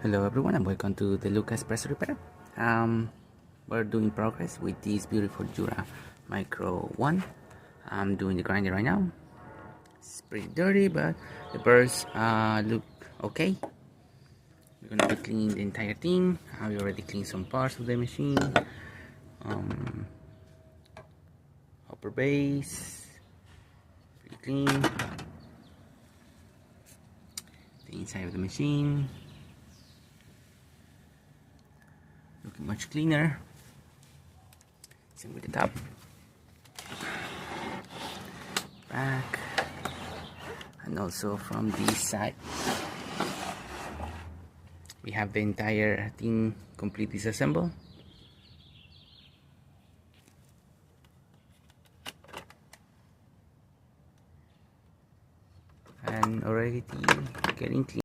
Hello everyone and welcome to the Espresso repair. We're doing progress with this beautiful Jura Micro 1. I'm doing the grinder right now. It's pretty dirty, but the burrs look okay. We're gonna be cleaning the entire thing. I already cleaned some parts of the machine. Upper base, pretty clean. The inside of the machine, looking much cleaner. Same with the top, back, and also from this side. We have the entire thing completely disassembled. And already getting clean.